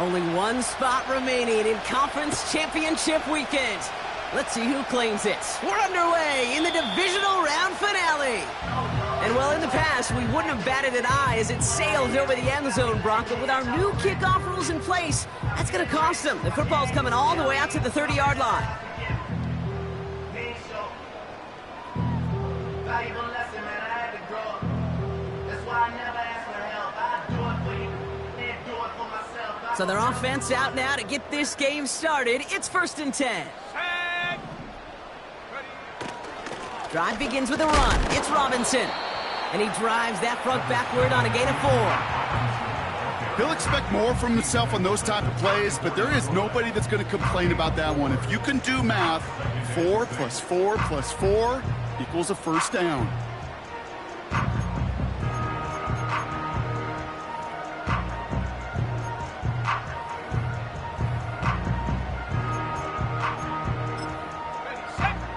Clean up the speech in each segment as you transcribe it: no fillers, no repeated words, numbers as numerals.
Only one spot remaining in Conference Championship Weekend. Let's see who claims it. We're underway in the divisional round finale. And well, in the past, we wouldn't have batted an eye as it sailed over the end zone, Brock. But with our new kickoff rules in place, that's going to cost them. The football's coming all the way out to the 30-yard line. So their offense out now to get this game started. It's 1st and 10. Drive begins with a run. It's Robinson. And he drives that front backward on a gain of 4. He'll expect more from himself on those type of plays, but there is nobody that's going to complain about that one. If you can do math, 4 plus 4 plus 4 equals a first down.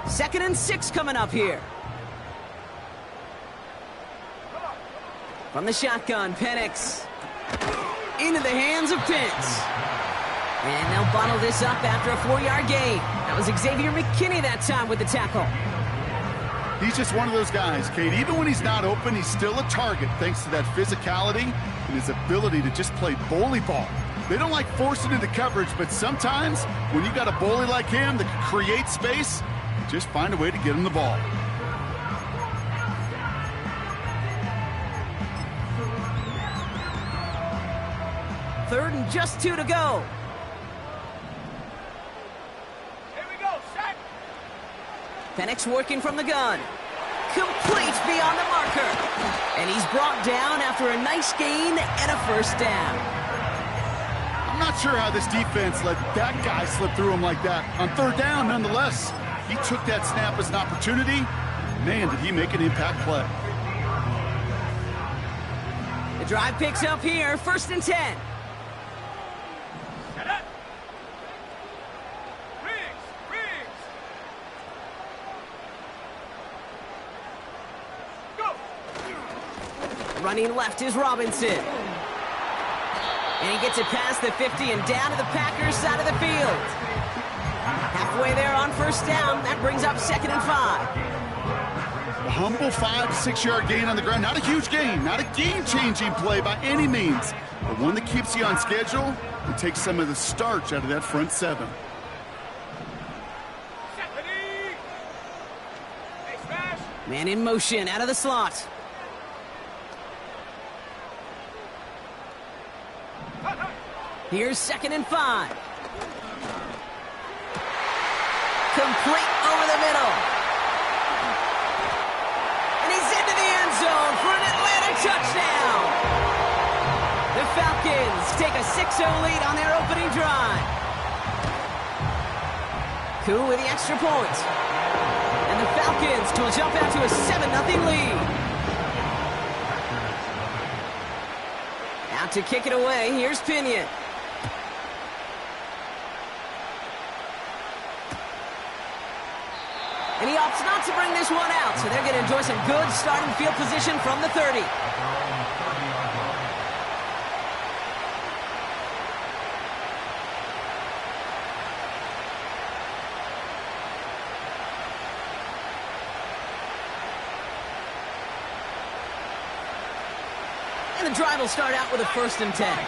Second and 6 coming up here. From the shotgun, Penix. Into the hands of Pitts. And they'll bottle this up after a 4-yard gain. That was Xavier McKinney that time with the tackle. He's just one of those guys, Kate. Even when he's not open, he's still a target thanks to that physicality and his ability to just play bully ball. They don't like forcing into coverage, but sometimes when you got a bully like him that can create space, just find a way to get him the ball. Third and just 2 to go. Here we go, set. Penix working from the gun. Complete beyond the marker. And he's brought down after a nice gain and a first down. I'm not sure how this defense let that guy slip through him like that. On 3rd down, nonetheless, he took that snap as an opportunity. Man, did he make an impact play. The drive picks up here, 1st and 10. Running left is Robinson. And he gets it past the 50 and down to the Packers side of the field. Halfway there on 1st down. That brings up 2nd and 5. A humble 5 to 6 yard gain on the ground. Not a huge gain. Not a game-changing play by any means. But one that keeps you on schedule and takes some of the starch out of that front 7. Man in motion out of the slot. Here's 2nd and 5. Complete over the middle. And he's into the end zone for an Atlanta touchdown. The Falcons take a 6-0 lead on their opening drive. Koo with the extra point. And the Falcons will jump out to a 7-0 lead. Out to kick it away, here's Pinion. And he opts not to bring this one out, so they're going to enjoy some good starting field position from the 30. And the drive will start out with a 1st and 10.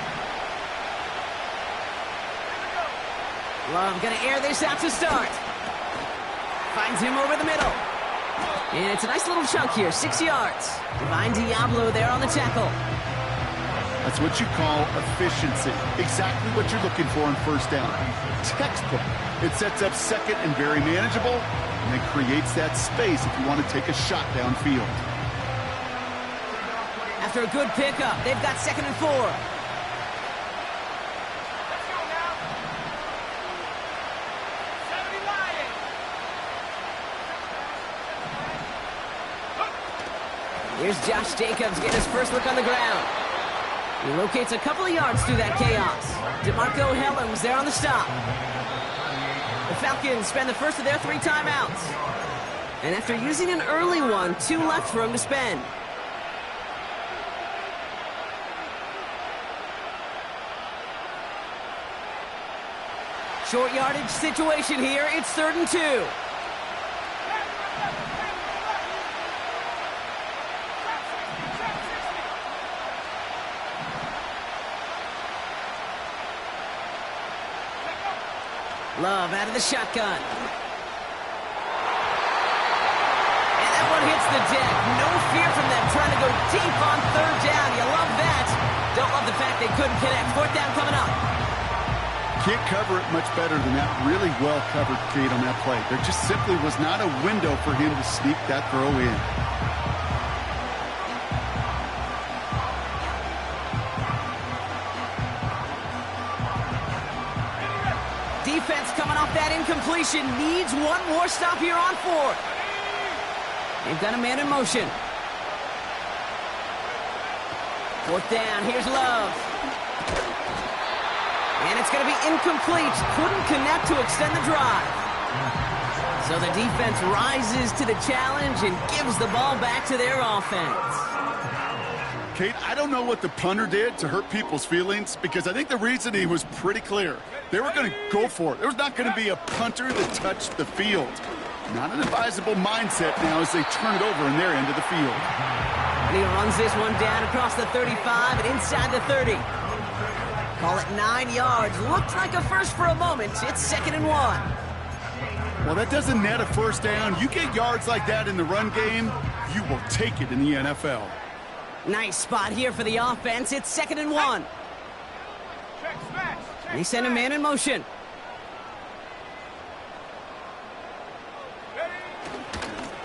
Love going to air this out to start. Finds him over the middle. And it's a nice little chunk here, 6 yards. Divine Diablo there on the tackle. That's what you call efficiency. Exactly what you're looking for on 1st down. Textbook. It sets up 2nd and very manageable, and it creates that space if you want to take a shot downfield. After a good pickup, they've got 2nd and 4. Here's Josh Jacobs getting his first look on the ground. He locates a couple of yards through that chaos. DeMarco Helms there on the stop. The Falcons spend the first of their 3 timeouts. And after using an early one, 2 left for him to spend. Short yardage situation here. It's 3rd and 2. Love out of the shotgun. And that one hits the deck. No fear from them trying to go deep on 3rd down. You love that. Don't love the fact they couldn't connect. 4th down coming up. Can't cover it much better than that. Really well covered, Kate, on that play. There just simply was not a window for him to sneak that throw in. Defense coming off that incompletion. Needs one more stop here on 4th. They've got a man in motion. 4th down. Here's Love. And it's going to be incomplete. Couldn't connect to extend the drive. So the defense rises to the challenge and gives the ball back to their offense. Kate, I don't know what the punter did to hurt people's feelings because I think the reasoning was pretty clear. They were going to go for it. There was not going to be a punter that touched the field. Not an advisable mindset now as they turn it over in their end of the field. And he runs this one down across the 35 and inside the 30. Call it 9 yards. Looked like a first for a moment. It's 2nd and 1. Well, that doesn't net a 1st down. You get yards like that in the run game, you will take it in the NFL. Nice spot here for the offense. It's 2nd and 1. They send a man in motion.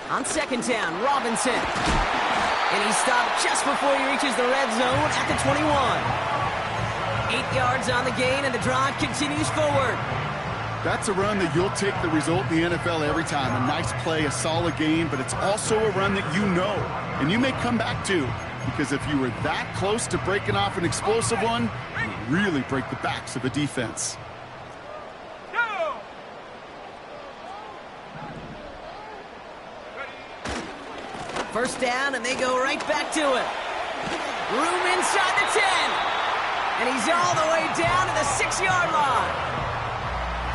On 2nd down, Robinson. And he stopped just before he reaches the red zone at the 21. 8 yards on the gain, and the drive continues forward. That's a run that you'll take the result in the NFL every time. A nice play, a solid game, but it's also a run that you know, and you may come back to. Because if you were that close to breaking off an explosive one, you really break the backs of a defense. First down, and they go right back to it. Room inside the 10. And he's all the way down to the 6-yard line.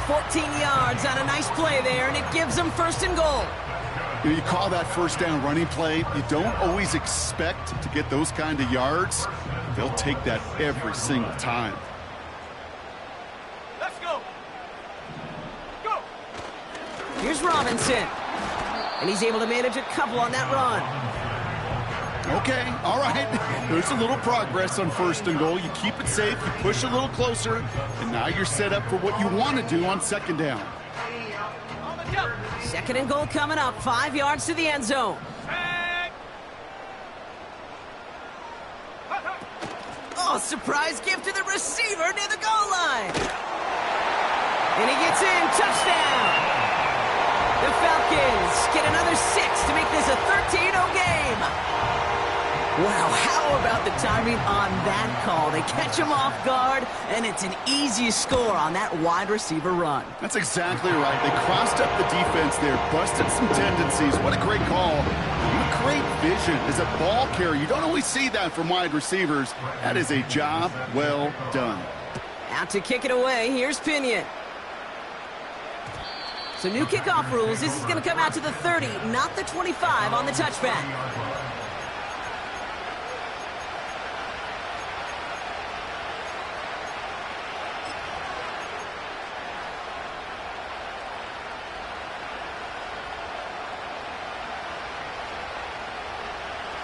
14 yards on a nice play there, and it gives them 1st and goal. You call that 1st down running play. You don't always expect to get those kind of yards. They'll take that every single time. Let's go. Go. Here's Robinson. And he's able to manage a couple on that run. Okay, all right. There's a little progress on 1st and goal. You keep it safe, you push a little closer, and now you're set up for what you want to do on 2nd down. 2nd and goal coming up. 5 yards to the end zone. Oh, surprise gift to the receiver near the goal line. And he gets in. Touchdown. The Falcons get another 6 to make this a 13-0 game. Wow, how about the timing on that call? They catch him off guard, and it's an easy score on that wide receiver run. That's exactly right. They crossed up the defense there, busted some tendencies. What a great call. What great vision as a ball carrier. You don't always see that from wide receivers. That is a job well done. Out to kick it away, here's Pinion. So new kickoff rules. This is going to come out to the 30, not the 25 on the touchback.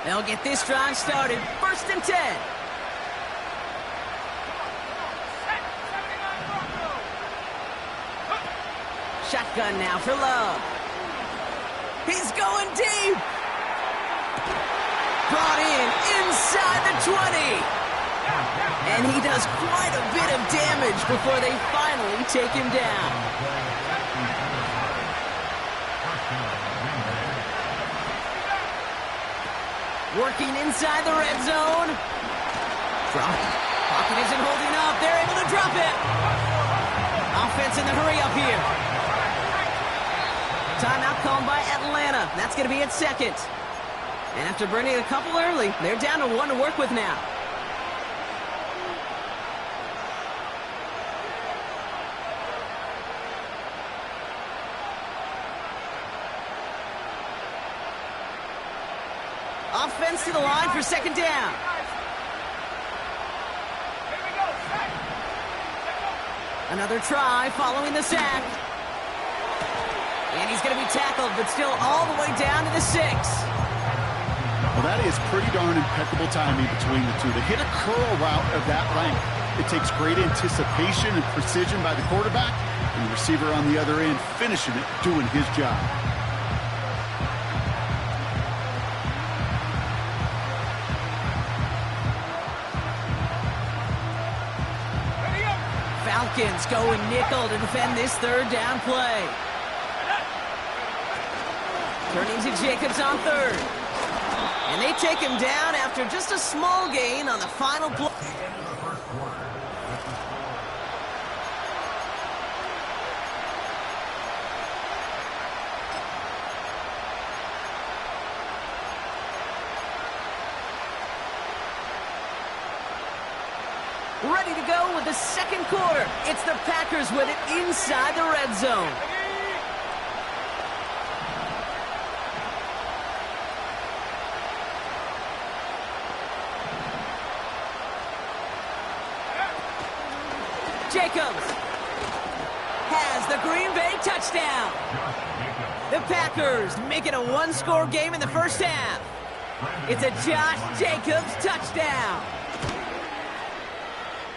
They'll get this drive started. 1st and 10. Shotgun now for Love. He's going deep. Brought in inside the 20. And he does quite a bit of damage before they finally take him down. Working inside the red zone. Drop. Pocket isn't holding up. They're able to drop it. Offense in the hurry up here. Timeout called by Atlanta. That's going to be at 2nd. And after burning a couple early, they're down to 1 to work with now. Offense to the line for second down. Another try following the sack. And he's going to be tackled, but still all the way down to the 6. Well, that is pretty darn impeccable timing between the two. To hit a curl route of that length, it takes great anticipation and precision by the quarterback, and the receiver on the other end finishing it, doing his job. Falcons going nickel to defend this third down play. Turning to Jacobs on third. And they take him down after just a small gain on the final play. Ready to go with the second quarter. It's the Packers with it inside the red zone. Jacobs has the Green Bay touchdown. The Packers make it a one-score game in the first half. It's a Josh Jacobs touchdown.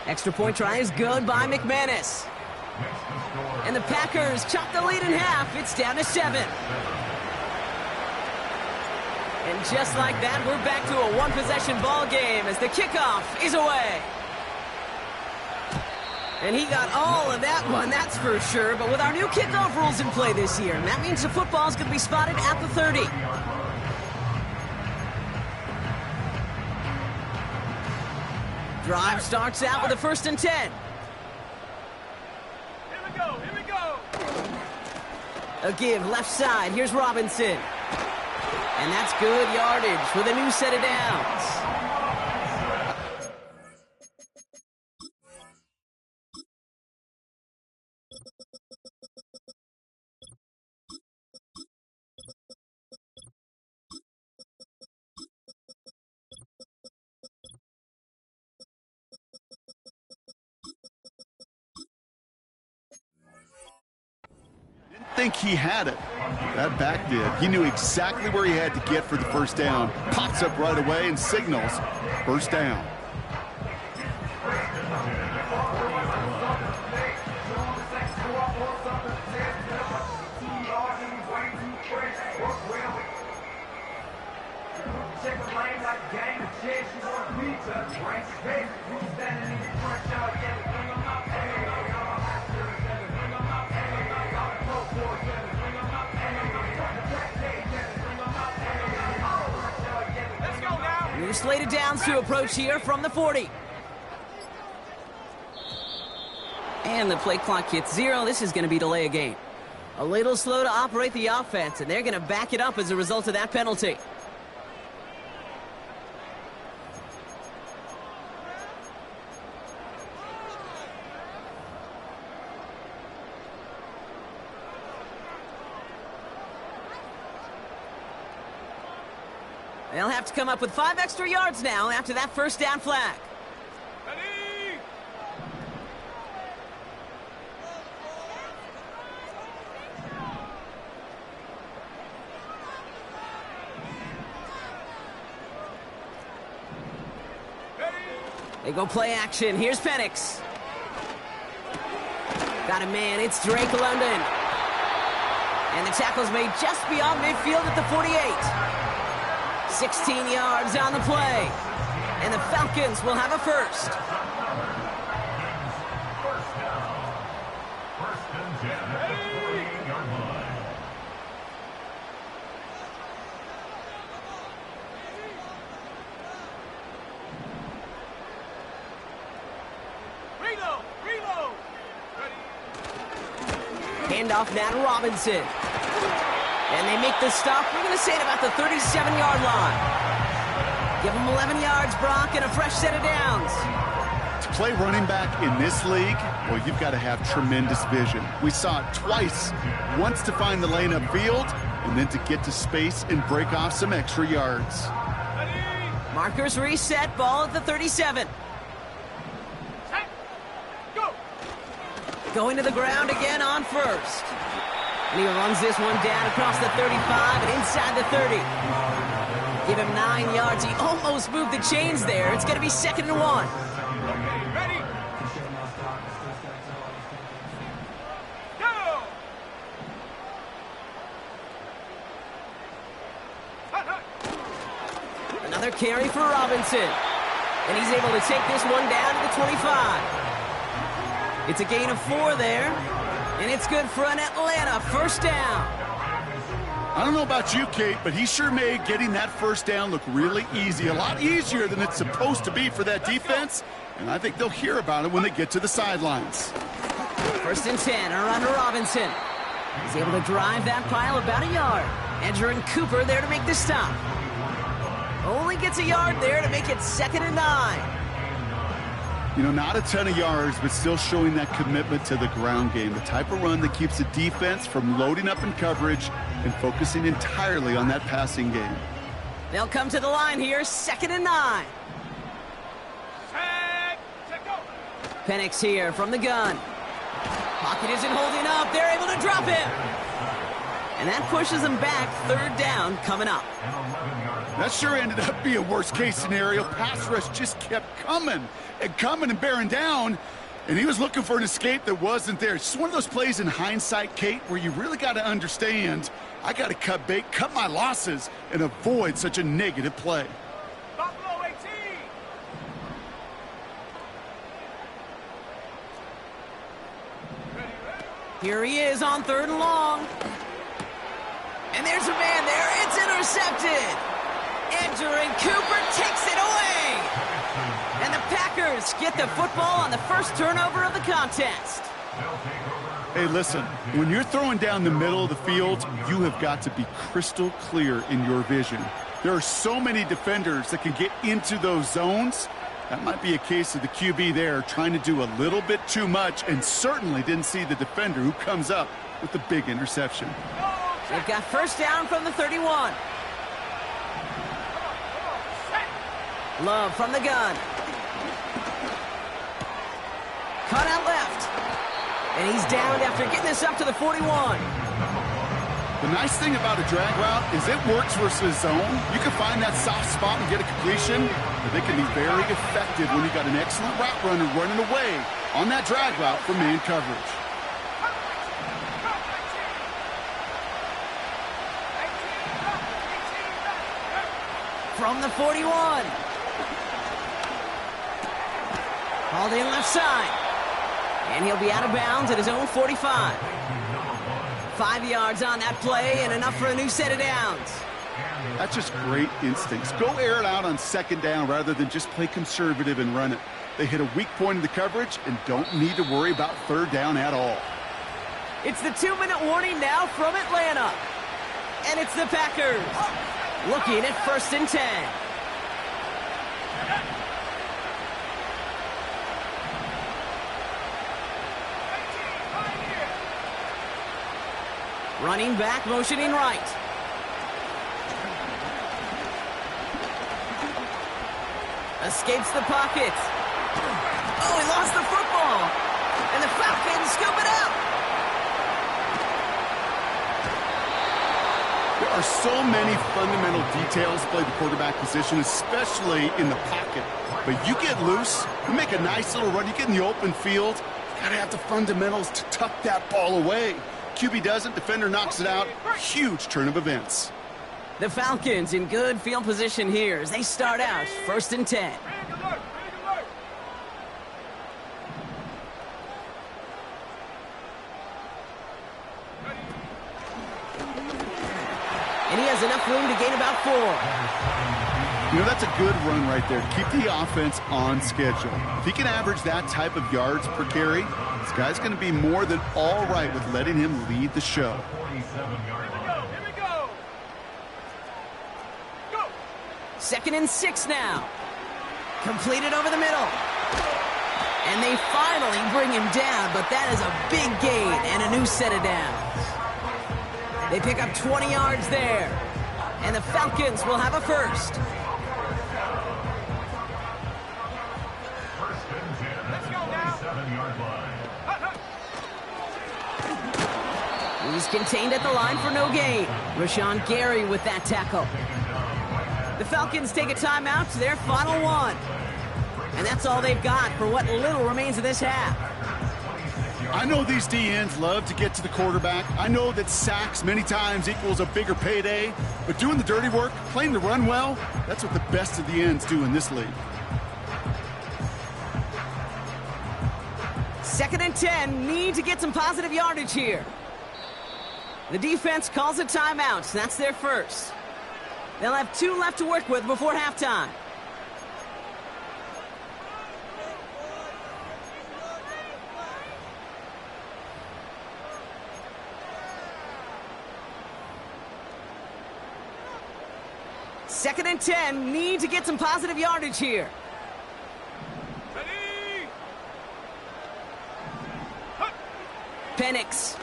Extra point try is good by McManus. And the Packers chop the lead in half. It's down to 7. And just like that, we're back to a one-possession ball game as the kickoff is away. And he got all of that one, that's for sure. But with our new kickoff rules in play this year, that means the football is going to be spotted at the 30. Drive starts out with a 1st and 10. Here we go, here we go. A give left side, here's Robinson. And that's good yardage with a new set of downs. Think he had it. That back did. He knew exactly where he had to get for the first down. Pops up right away and signals first down. New slated downs to approach here from the 40. And the play clock hits 0. This is going to be delay a game. A little slow to operate the offense, and they're going to back it up as a result of that penalty. They'll have to come up with 5 extra yards now after that first down flag. Ready? They go play action. Here's Penix. Got a man. It's Drake London. And the tackle's made just beyond midfield at the 48. 16 yards on the play. And the Falcons will have a first. Reload. Handoff now to Robinson. And they make the stop, we're going to say, at about the 37-yard line. Give them 11 yards, Brock, and a fresh set of downs. To play running back in this league, well, you've got to have tremendous vision. We saw it twice. Once to find the lane upfield, and then to get to space and break off some extra yards. Markers reset, ball at the 37. Set. Go. Going to the ground again on first. And he runs this one down across the 35 and inside the 30. Give him 9 yards. He almost moved the chains there. It's going to be 2nd and 1. Okay, ready? Go. Hut, hut. Another carry for Robinson. And he's able to take this one down to the 25. It's a gain of 4 there. And it's good for an Atlanta first down. I don't know about you, Kate, but he sure made getting that first down look really easy. A lot easier than it's supposed to be for that defense. And I think they'll hear about it when they get to the sidelines. 1st and 10, a run to Robinson. He's able to drive that pile about a yard. Edger and Cooper there to make the stop. Only gets a yard there to make it 2nd and 9. You know, not a ton of yards, but still showing that commitment to the ground game. The type of run that keeps the defense from loading up in coverage and focusing entirely on that passing game. They'll come to the line here, 2nd and 9. Set, go. Penix here from the gun. Pocket isn't holding up. They're able to drop him. And that pushes them back. 3rd down coming up. That sure ended up being a worst-case scenario. Pass rush just kept coming and bearing down, and he was looking for an escape that wasn't there. It's just one of those plays in hindsight, Kate, where you really got to understand, I got to cut bait, cut my losses, and avoid such a negative play. Buffalo 18. Ready, ready. Here he is on 3rd and long. And there's a man there. It's intercepted. Edger and Cooper takes it away. And the Packers get the football on the first turnover of the contest. Hey, listen, when you're throwing down the middle of the field, you have got to be crystal clear in your vision. There are so many defenders that can get into those zones. That might be a case of the QB there trying to do a little bit too much and certainly didn't see the defender who comes up with the big interception. They've got first down from the 31. Love from the gun. Cut out left. And he's down after getting this up to the 41. The nice thing about a drag route is it works versus zone. You can find that soft spot and get a completion, but they can be very effective when you got an excellent route runner running away on that drag route for man coverage. From the 41. Hauled in left side. And he'll be out of bounds at his own 45. 5 yards on that play and enough for a new set of downs. That's just great instincts. Go air it out on 2nd down rather than just play conservative and run it. They hit a weak point in the coverage and don't need to worry about 3rd down at all. It's the 2-minute warning now from Atlanta. And it's the Packers looking at 1st and 10. Running back, motioning right. Escapes the pocket. Oh, he lost the football. And the Falcons scoop it out. There are so many fundamental details to play the quarterback position, especially in the pocket. But you get loose, you make a nice little run, you get in the open field, you gotta have the fundamentals to tuck that ball away. QB doesn't, defender knocks it out. Huge turn of events. The Falcons in good field position here as they start out 1st and 10. And he has enough room to gain about 4. You know, that's a good run right there. Keep the offense on schedule. If he can average that type of yards per carry, this guy's going to be more than all right with letting him lead the show. Here we go. Go. 2nd and 6 now. Completed over the middle. And they finally bring him down, but that is a big gain and a new set of downs. They pick up 20 yards there. And the Falcons will have a first. He's contained at the line for no gain. Rashawn Gary with that tackle. The Falcons take a timeout to their final one. And that's all they've got for what little remains of this half. I know these DNs love to get to the quarterback. I know that sacks many times equals a bigger payday. But doing the dirty work, playing the run well, that's what the best of the ends do in this league. 2nd and 10, need to get some positive yardage here. The defense calls a timeout. That's their first. They'll have 2 left to work with before halftime. Second and 10, need to get some positive yardage here. Ready? Penix.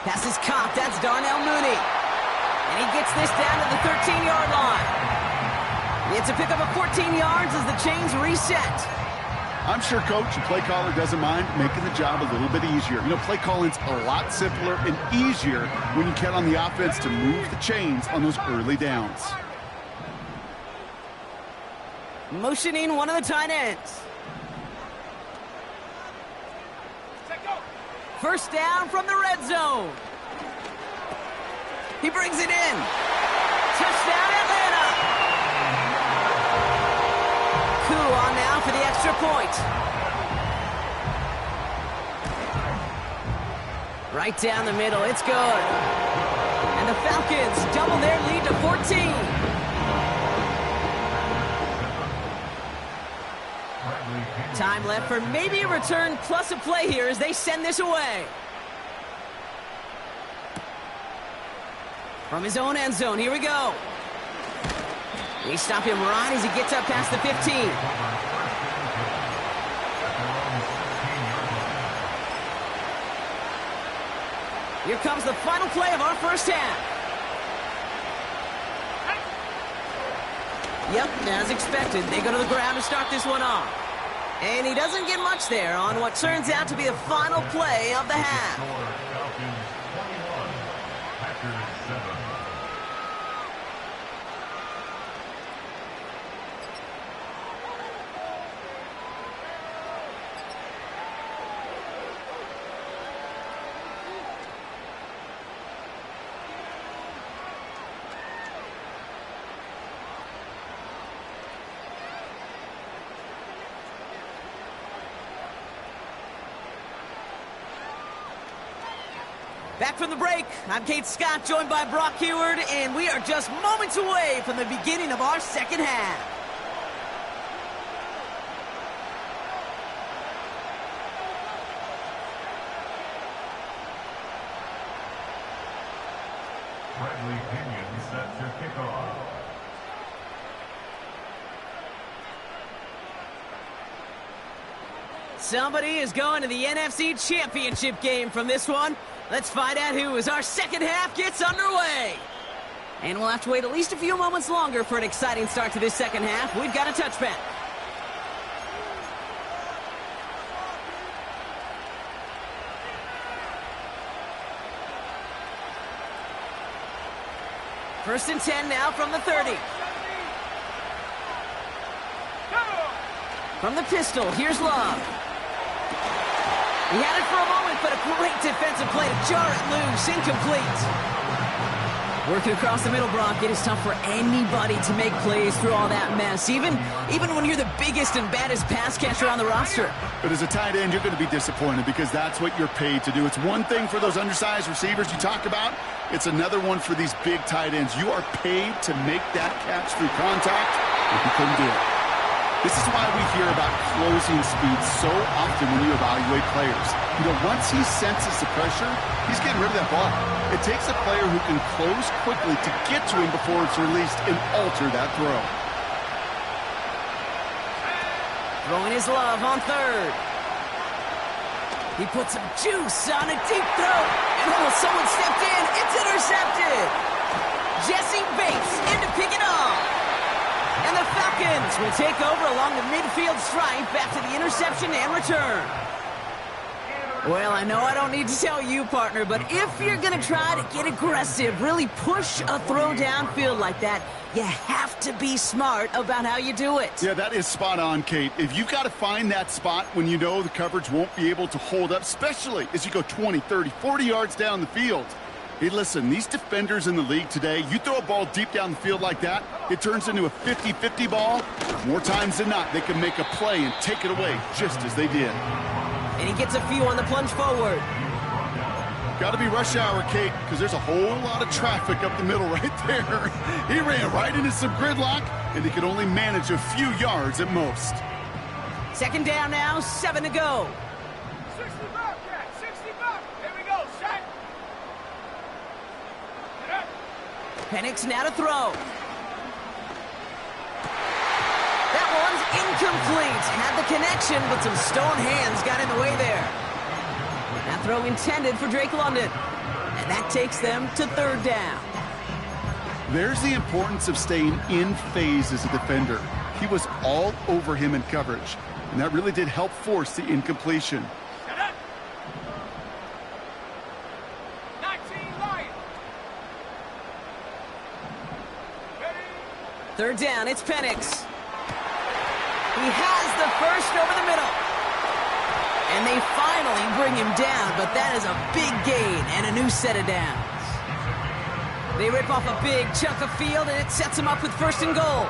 Pass is caught. That's Darnell Mooney. And he gets this down to the 13-yard line. It's a pickup of 14 yards as the chains reset. I'm sure coach and play caller doesn't mind making the job a little bit easier. You know, play calling's a lot simpler and easier when you count on the offense to move the chains on those early downs. Motioning one of the tight ends. First down from the red zone. He brings it in. Touchdown, Atlanta. Coup on now for the extra point. Right down the middle. It's good. And the Falcons double their lead to 14. Time left for maybe a return plus a play here as they send this away. From his own end zone, here we go. They stop him right as he gets up past the 15. Here comes the final play of our first half. Yep, as expected, they go to the ground to start this one off. And he doesn't get much there on what turns out to be the final play of the half. Back from the break, I'm Kate Scott, joined by Brock Heward, and we are just moments away from the beginning of our second half. Bradley Pinion set to kick off. Somebody is going to the NFC Championship game from this one. Let's find out who as our second half gets underway. And we'll have to wait at least a few moments longer for an exciting start to this second half. We've got a touchback. First and 10 now from the 30. From the pistol, here's Love. He had it for a moment, but a great defensive play to jar it loose. Incomplete. Working across the middle, Brock. It is tough for anybody to make plays through all that mess, even when you're the biggest and baddest pass catcher on the roster. But as a tight end, you're going to be disappointed because that's what you're paid to do. It's one thing for those undersized receivers you talk about. It's another one for these big tight ends. You are paid to make that catch through contact, and you couldn't do it. This is why we hear about closing speed so often when you evaluate players. You know, once he senses the pressure, he's getting rid of that ball. It takes a player who can close quickly to get to him before it's released and alter that throw. Throwing his Love on third. He puts some juice on a deep throw. And someone stepped in. It's intercepted. Jesse Bates in to pick it off. And the Falcons will take over along the midfield stripe after the interception and return. Well, I know I don't need to tell you, partner, but if you're going to try to get aggressive, really push a throw downfield like that, you have to be smart about how you do it. Yeah, that is spot on, Kate. If you've got to find that spot when you know the coverage won't be able to hold up, especially as you go 20, 30, 40 yards down the field. Hey, listen, these defenders in the league today, you throw a ball deep down the field like that, it turns into a 50-50 ball. More times than not, they can make a play and take it away just as they did. And he gets a few on the plunge forward. Got to be rush hour, Kate, because there's a whole lot of traffic up the middle right there. He ran right into some gridlock, and he could only manage a few yards at most. Second down now, 7 to go. 60 back, Cat, 60 back. Here we go, set. Penix now to throw. That one's incomplete. Had the connection, but some stone hands got in the way there. That throw intended for Drake London. And that takes them to third down. There's the importance of staying in phase as a defender. He was all over him in coverage, and that really did help force the incompletion. Set up. 19 Lions. Ready. Third down, it's Penix. He has the first over the middle. And they finally bring him down, but that is a big gain and a new set of downs. They rip off a big chunk of field, and it sets them up with first and goal.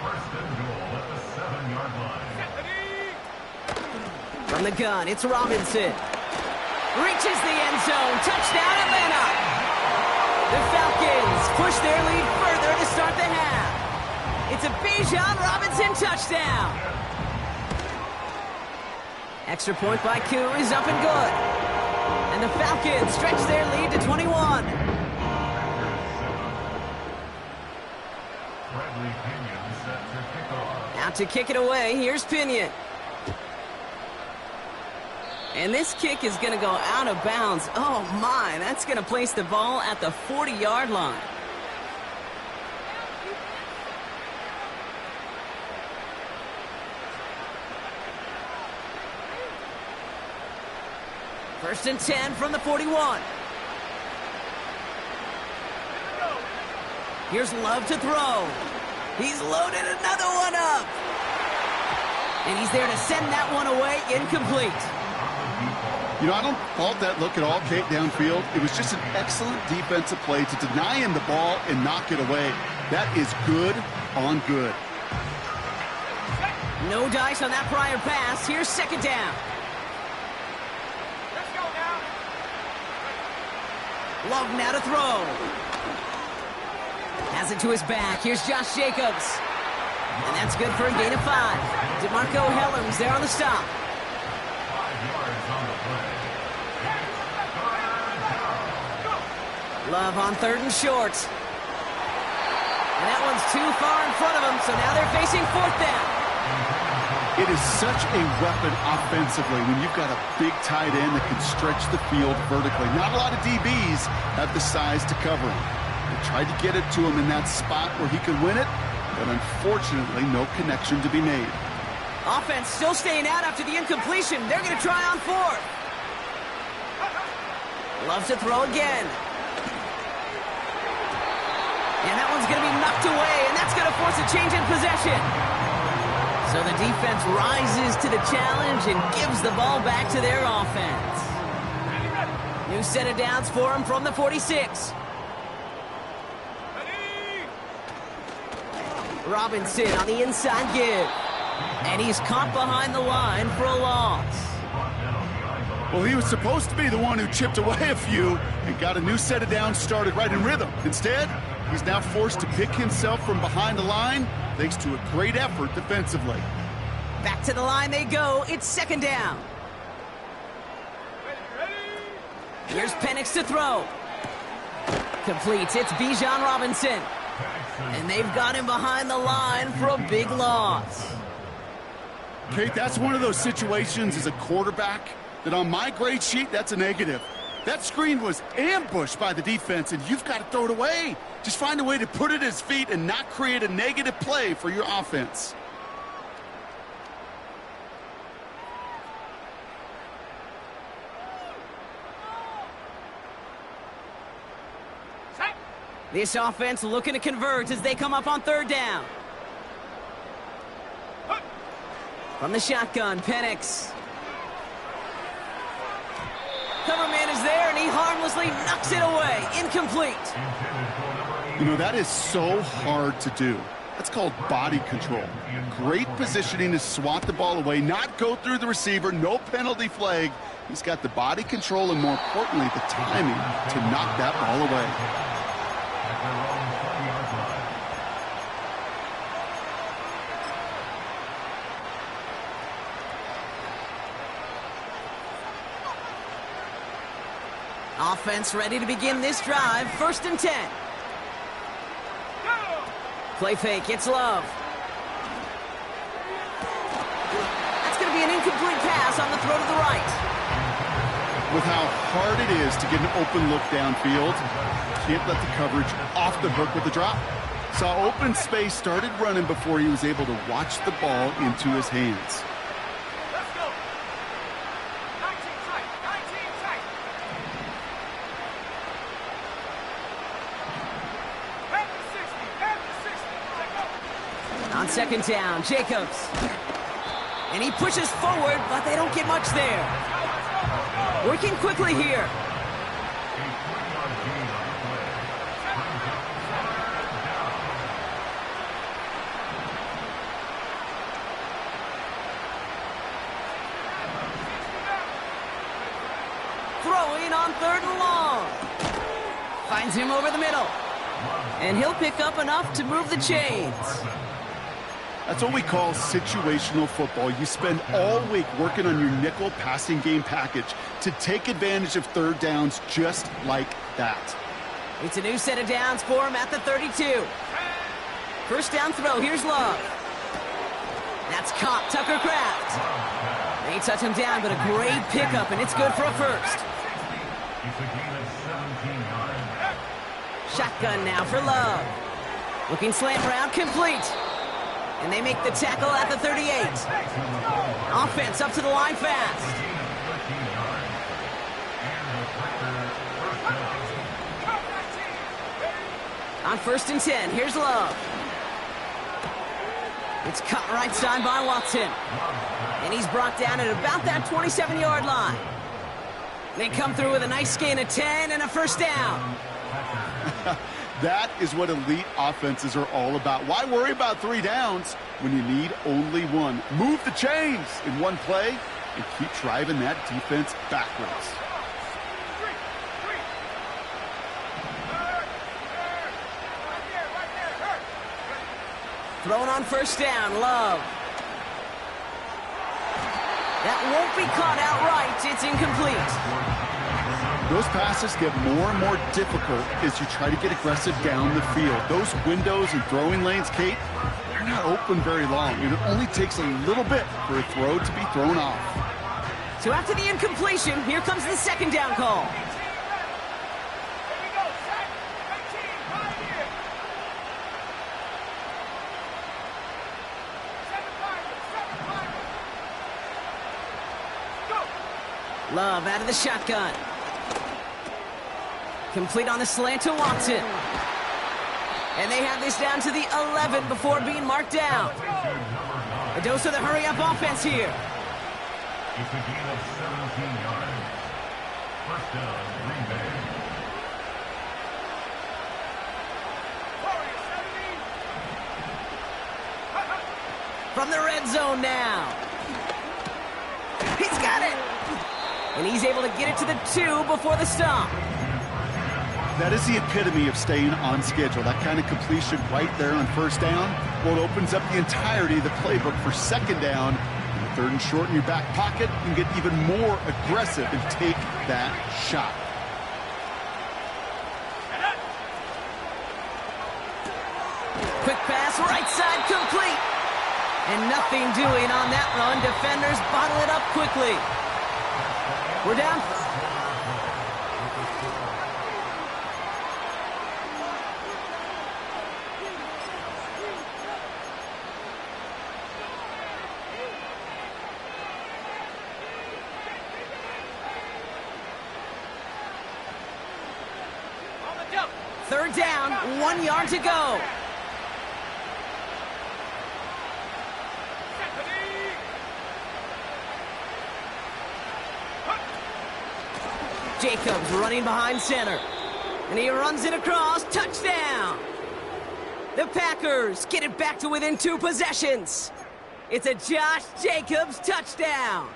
First and goal at the 7-yard line. From the gun, it's Robinson. Reaches the end zone. Touchdown, Atlanta. The Falcons push their lead further to start the half. It's a Bijan Robinson touchdown. Extra point by Koo is up and good. And the Falcons stretch their lead to 21. Bradley Pinion set to kick off. Out to kick it away, here's Pinion. And this kick is going to go out of bounds. Oh my, that's going to place the ball at the 40-yard line. First and 10 from the 41. Here's Love to throw. He's loaded another one up. And he's there to send that one away, incomplete. You know, I don't fault that look at all, Kate, downfield. It was just an excellent defensive play to deny him the ball and knock it away. That is good on good. No dice on that prior pass. Here's second down. Let's go now. Love now to throw. Has it to his back. Here's Josh Jacobs. And that's good for a gain of 5. DeMarco Hellams there on the stop. 5 yards on the play. Love on third and short. And that one's too far in front of him, so now they're facing fourth down. It is such a weapon offensively when you've got a big tight end that can stretch the field vertically. Not a lot of DBs have the size to cover him. They tried to get it to him in that spot where he could win it, but unfortunately no connection to be made. Offense still staying out after the incompletion. They're going to try on fourth. Love to throw again. And that one's going to be knocked away, and that's going to force a change in possession. So the defense rises to the challenge and gives the ball back to their offense. New set of downs for him from the 46. Robinson on the inside give. And he's caught behind the line for a loss. Well, he was supposed to be the one who chipped away a few and got a new set of downs started right in rhythm. Instead, he's now forced to pick himself from behind the line thanks to a great effort defensively. Back to the line they go. It's second down. Here's Penix to throw. Completes. It's Bijan Robinson. And they've got him behind the line for a big loss. Kate, that's one of those situations as a quarterback that on my grade sheet, that's a negative. That screen was ambushed by the defense, and you've got to throw it away. Just find a way to put it at his feet and not create a negative play for your offense. This offense looking to convert as they come up on third down. From the shotgun, Penix. Cover man is there, and he harmlessly knocks it away. Incomplete. You know, that is so hard to do. That's called body control. Great positioning to swat the ball away, not go through the receiver, no penalty flag. He's got the body control and, more importantly, the timing to knock that ball away. Offense ready to begin this drive. 1st and 10. Play fake. It's Love. That's going to be an incomplete pass on the throw to the right. With how hard it is to get an open look downfield, can't let the coverage off the hook with the drop. Saw open space, started running before he was able to watch the ball into his hands. Let's go. 19 tight. 19 tight. On 2nd down, Jacobs. And he pushes forward, but they don't get much there. Working quickly here. Throwing on 3rd and long. Finds him over the middle. And he'll pick up enough to move the chains. That's what we call situational football. You spend all week working on your nickel passing game package to take advantage of 3rd downs just like that. It's a new set of downs for him at the 32. 1st down throw. Here's Love. That's caught. Tucker Kraft. They touch him down, but a great pickup, and it's good for a 1st. Shotgun now for Love. Looking slant route, complete. And they make the tackle at the 38. Offense up to the line fast. On 1st and 10, here's Love. It's cut right side by Watson. And he's brought down at about that 27-yard line. They come through with a nice gain of 10 and a 1st down. That is what elite offenses are all about. Why worry about 3 downs when you need only 1? Move the chains in one play and keep driving that defense backwards. Thrown on 1st down, Love. That won't be caught outright. It's incomplete. Those passes get more and more difficult as you try to get aggressive down the field. Those windows and throwing lanes, Kate, they're not open very long, and it only takes a little bit for a throw to be thrown off. So after the incompletion, here comes the 2nd down call. Love out of the shotgun. Complete on the slant to Watson. And they have this down to the 11 before being marked down. A dose of the hurry-up offense here. It's a gain of 17 yards. 1st down, Green Bay. From the red zone now. He's got it. And he's able to get it to the 2 before the stop. That is the epitome of staying on schedule. That kind of completion right there on 1st down. Well, it opens up the entirety of the playbook for 2nd down. And 3rd and short in your back pocket, you can get even more aggressive and take that shot. Quick pass, right side, complete. And nothing doing on that run. Defenders bottle it up quickly. We're down. Third down, 1 yard to go. Jacobs running behind center. And he runs it across. Touchdown! The Packers get it back to within 2 possessions. It's a Josh Jacobs touchdown.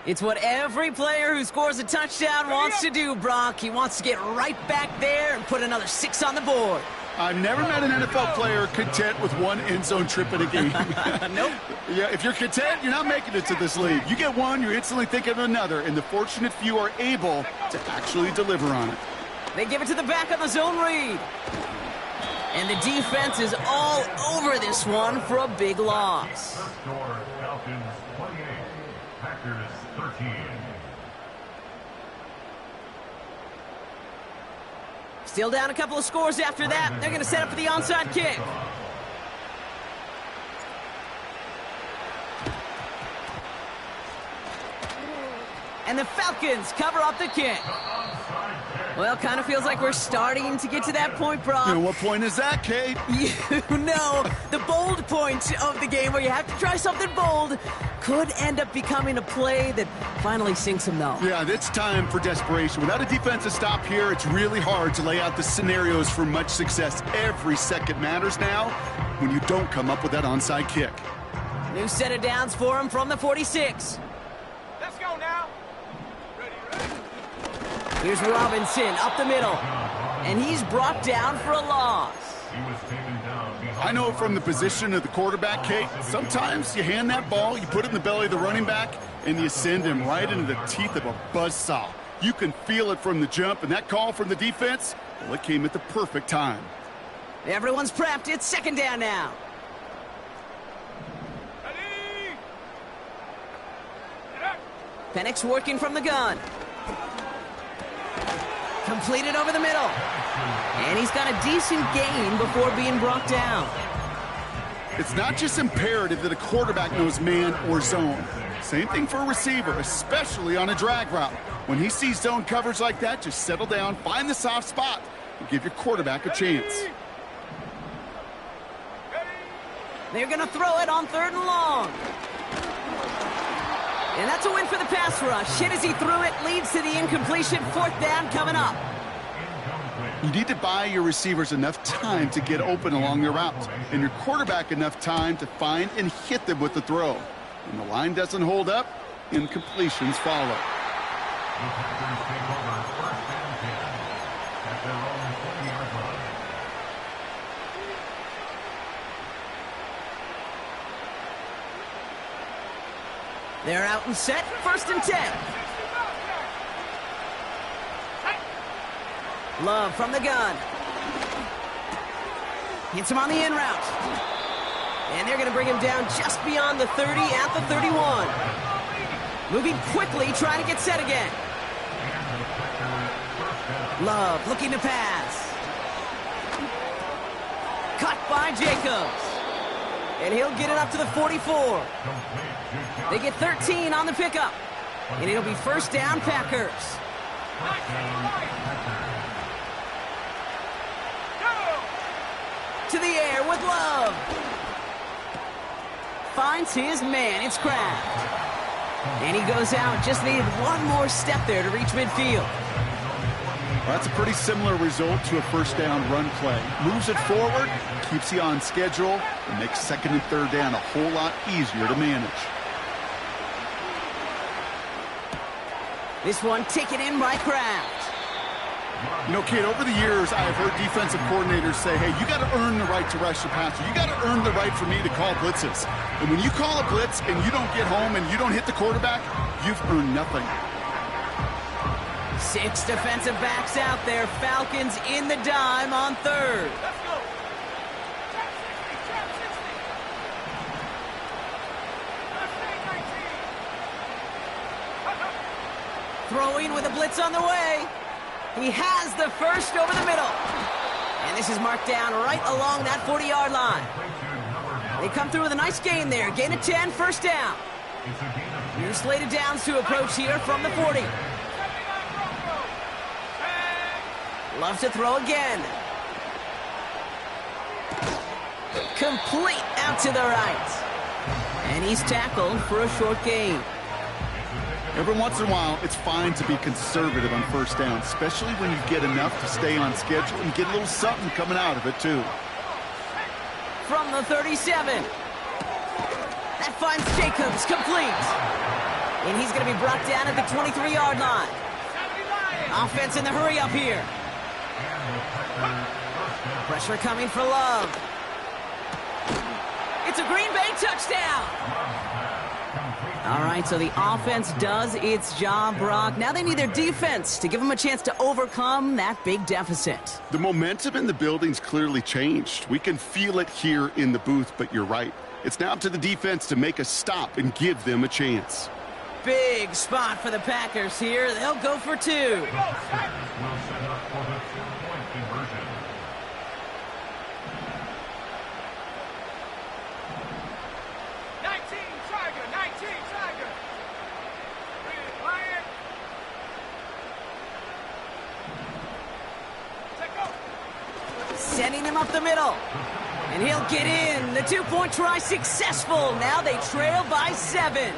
It's what every player who scores a touchdown wants to do, Brock. He wants to get right back there and put another 6 on the board. I've never met an NFL player content with 1 end zone trip in a game. Nope. Yeah, if you're content, you're not making it to this league. You get 1, you're instantly thinking of another, and the fortunate few are able to actually deliver on it. They give it to the back on the zone read. And the defense is all over this one for a big loss. First score, Falcons 28, Packers 13. Still down a couple of scores after that. They're going to set up for the onside kick. And the Falcons cover up the kick. Well, kind of feels like we're starting to get to that point, Brock. And what point is that, Kate? You know, the bold point of the game where you have to try something bold could end up becoming a play that finally sinks them, though. Yeah, it's time for desperation. Without a defensive stop here, it's really hard to lay out the scenarios for much success. Every second matters now when you don't come up with that onside kick. New set of downs for him from the 46. Let's go now. Ready. Here's Robinson up the middle. And he's brought down for a loss. He was taken down behind. I know from the position of the quarterback, Kate, sometimes you hand that ball, you put it in the belly of the running back, and you send him right into the teeth of a buzzsaw. You can feel it from the jump, and that call from the defense, well, it came at the perfect time. Everyone's prepped. It's second down now. Ready. Penix working from the gun. Completed over the middle. And he's got a decent gain before being brought down. It's not just imperative that a quarterback knows man or zone. Same thing for a receiver, especially on a drag route. When he sees zone coverage like that, just settle down, find the soft spot, and give your quarterback a chance. They're going to throw it on 3rd and long. And that's a win for the pass rush. Hit as he threw it, leads to the incompletion. 4th down coming up. You need to buy your receivers enough time to get open along their route, and your quarterback enough time to find and hit them with the throw. When the line doesn't hold up, incompletions follow. The Packers take over 1st and 10 at their own 20-yard line. They're out and set. 1st and 10. Love from the gun. Hits him on the in route. And they're going to bring him down just beyond the 30 at the 31. Moving quickly, trying to get set again. Love looking to pass. Cut by Jacobs. And he'll get it up to the 44. They get 13 on the pickup. And it'll be 1st down, Packers. To the air with Love. Finds his man. It's Kraft. And he goes out. Just needed one more step there to reach midfield. Well, that's a pretty similar result to a 1st down run play. Moves it forward, keeps you on schedule, and makes 2nd and 3rd down a whole lot easier to manage. This one taken in by Kraft. You know, Kate, over the years, I have heard defensive coordinators say, hey, you got to earn the right to rush the passer. You got to earn the right for me to call blitzes. And when you call a blitz and you don't get home and you don't hit the quarterback, you've earned nothing. 6 defensive backs out there. Falcons in the dime on 3rd. Let's go. Trap 60. Let's take 19. Throwing with a blitz on the way. He has the first over the middle. And this is marked down right along that 40-yard line. They come through with a nice gain there. Gain of 10, 1st down. New slated downs to approach here from the 40. Love to throw again. Complete out to the right. And he's tackled for a short gain. Every once in a while, it's fine to be conservative on first down, especially when you get enough to stay on schedule and get a little something coming out of it, too. From the 37. That finds Jacobs, complete. And he's going to be brought down at the 23-yard line. Offense in the hurry up here. Pressure coming for Love. It's a Green Bay touchdown. All right, so the offense does its job, Brock. Now they need their defense to give them a chance to overcome that big deficit. The momentum in the building's clearly changed. We can feel it here in the booth, but you're right. It's now up to the defense to make a stop and give them a chance. Big spot for the Packers here. They'll go for two. Sending him up the middle. And he'll get in. The two-point try successful. Now they trail by 7.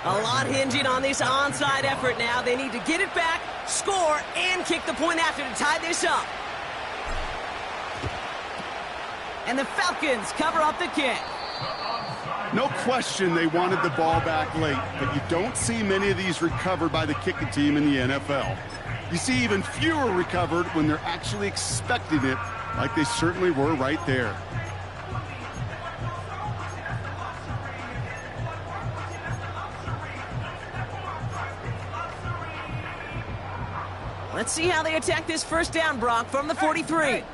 A lot hinging on this onside effort now. They need to get it back, score, and kick the point after to tie this up. And the Falcons cover up the kick. No question they wanted the ball back late, but you don't see many of these recovered by the kicking team in the NFL. You see even fewer recovered when they're actually expecting it, like they certainly were right there. Let's see how they attack this first down, Brock, from the 43.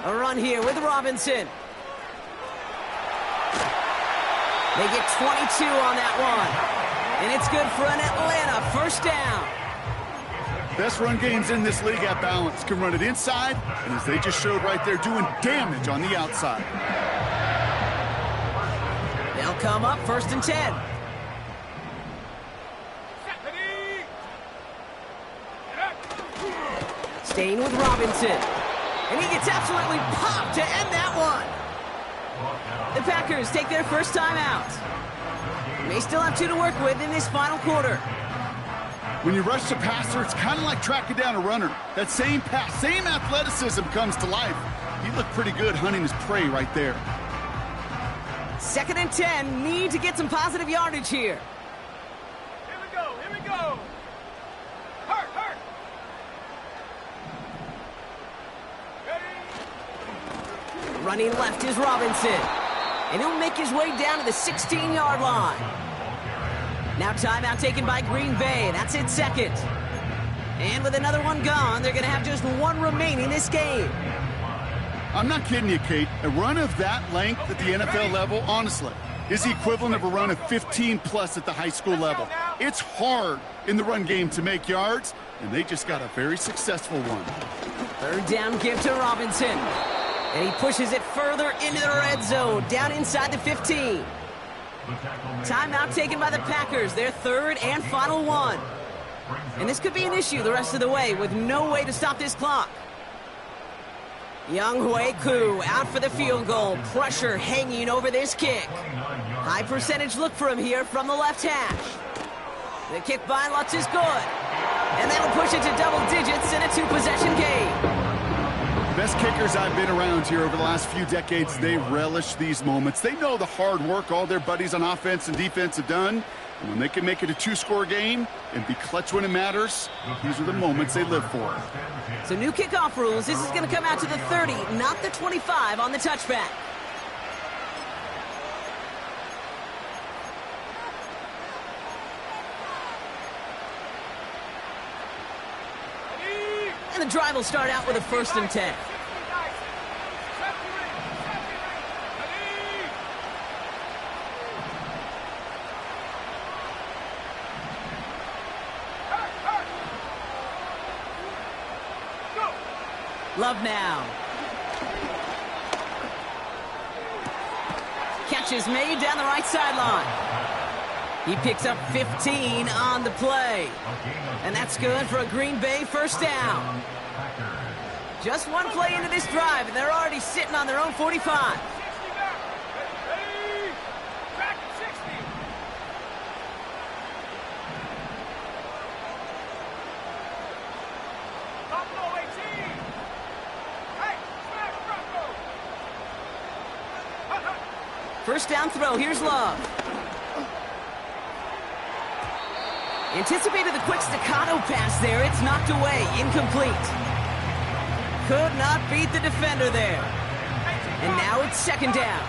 A run here with Robinson. They get 22 on that one. And it's good for an Atlanta first down. Best run games in this league at balance. Can run it inside, and as they just showed right there, doing damage on the outside. They'll come up first and 10. Staying with Robinson. And he gets absolutely popped to end that one. The Packers take their first time out. They still have 2 to work with in this final quarter. When you rush the passer, it's kind of like tracking down a runner. That same pass, same athleticism comes to life. He looked pretty good hunting his prey right there. 2nd and 10, need to get some positive yardage here. Here we go. Hurt. Ready? Running left is Robinson. And he'll make his way down to the 16-yard line. Now timeout taken by Green Bay. That's its second. And with another one gone, they're going to have just 1 remaining this game. I'm not kidding you, Kate. A run of that length at the NFL level, honestly, is the equivalent of a run of 15-plus at the high school level. It's hard in the run game to make yards, and they just got a very successful one. 3rd down give to Robinson. And he pushes it further into the red zone, down inside the 15. Timeout taken by the Packers, their 3rd and final one. And this could be an issue the rest of the way with no way to stop this clock. Young Hui Koo out for the field goal. Pressure hanging over this kick. High percentage look for him here from the left hash. The kick by Lutz is good. And that'll push it to double digits in a 2-possession game. Best kickers I've been around here over the last few decades, they relish these moments. They know the hard work all their buddies on offense and defense have done. And when they can make it a 2-score game and be clutch when it matters, these are the moments they live for. So new kickoff rules. This is going to come out to the 30, not the 25 on the touchback. And the drive will start out with a 1st and 10. Love now. Catch is made down the right sideline. He picks up 15 on the play. And that's good for a Green Bay first down. Just one play into this drive, and they're already sitting on their own 45. First down throw, here's Love. Anticipated the quick staccato pass there. It's knocked away, incomplete. Could not beat the defender there. And now it's second down.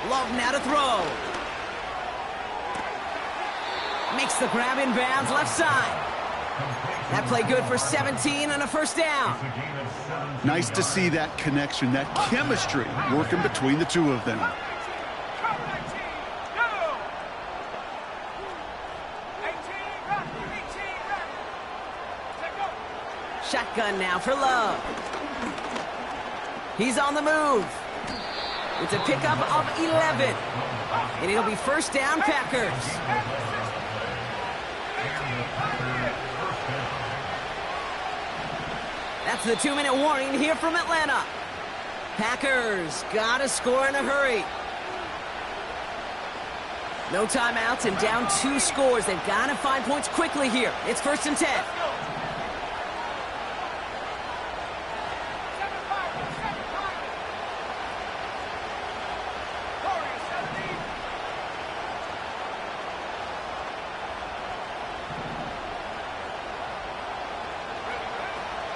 Love now to throw. Makes the grab in bounds, left side. That play good for 17 and a first down. Nice to see that connection, that chemistry working between the two of them. Shotgun now for Love. He's on the move. It's a pickup of 11. And it'll be first down, Packers. That's the 2-minute warning here from Atlanta. Packers gotta score in a hurry. No timeouts and down 2 scores. They've got to find points quickly here. It's first and 10.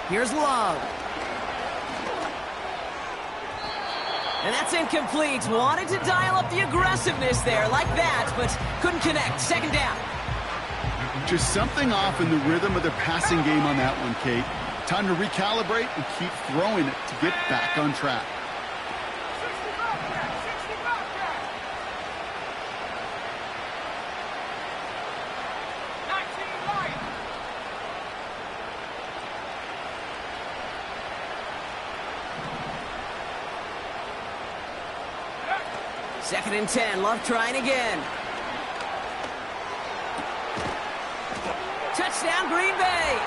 Here's Love. And that's incomplete. Wanted to dial up the aggressiveness there like that, but couldn't connect. Second down. Just something off in the rhythm of their passing game on that one, Kate. Time to recalibrate and keep throwing it to get back on track. Second and 10. Love trying again. Touchdown, Green Bay.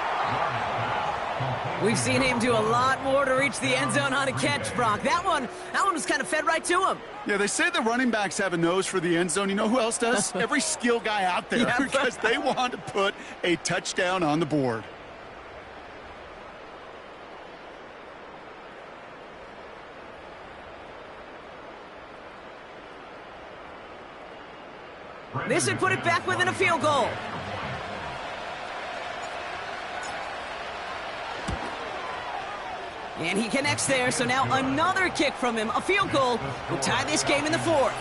We've seen him do a lot more to reach the end zone on a catch, Brock. That one was kind of fed right to him. Yeah, they say the running backs have a nose for the end zone. You know who else does? Every skill guy out there, Yeah. because they want to put a touchdown on the board. This would put it back within a field goal. And he connects there, so now another kick from him. A field goal will tie this game in the fourth.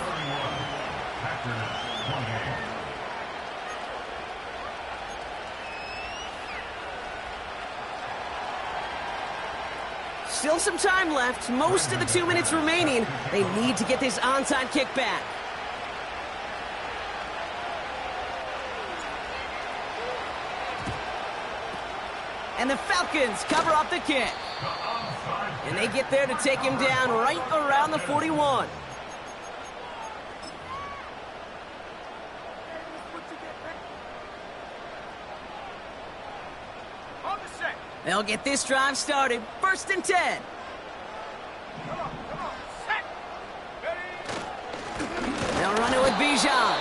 Still some time left. Most of the 2 minutes remaining. They need to get this onside kick back. And the Falcons cover up the kick. And they get there to take him down right around the 41. They'll get this drive started. First and 10. They'll run it with Bijan.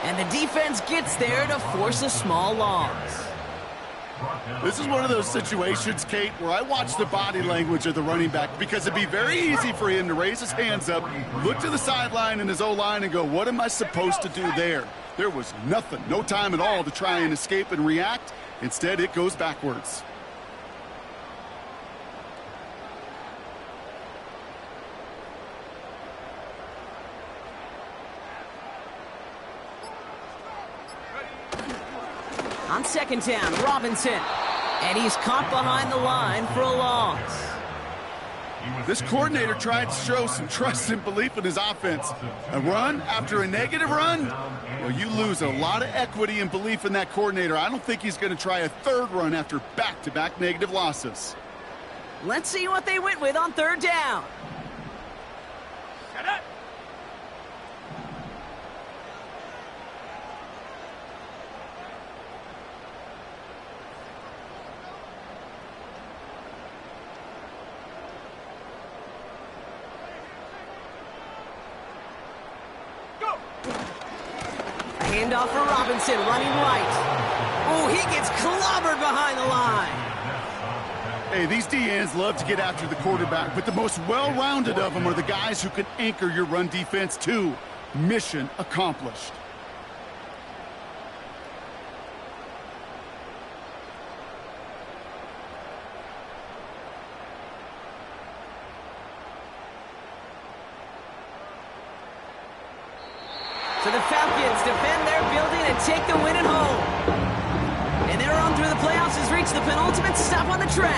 And the defense gets there to force a small loss. This is one of those situations, Kate, where I watch the body language of the running back, because it'd be very easy for him to raise his hands up, look to the sideline in his O-line and go, what am I supposed to do there? There was nothing, no time at all to try and escape and react. Instead, it goes backwards. On second down, Robinson. And he's caught behind the line for a loss. This coordinator tried to show some trust and belief in his offense. A run after a negative run? Well, you lose a lot of equity and belief in that coordinator. I don't think he's going to try a third run after back-to-back negative losses. Let's see what they went with on third down. Set up. Handoff for Robinson, running right. Oh, he gets clobbered behind the line. Hey, these DNs love to get after the quarterback, but the most well-rounded of them are the guys who can anchor your run defense too. Mission accomplished. So the Falcons defend their building and take the win at home. And their run through the playoffs has reached the penultimate stop on the track.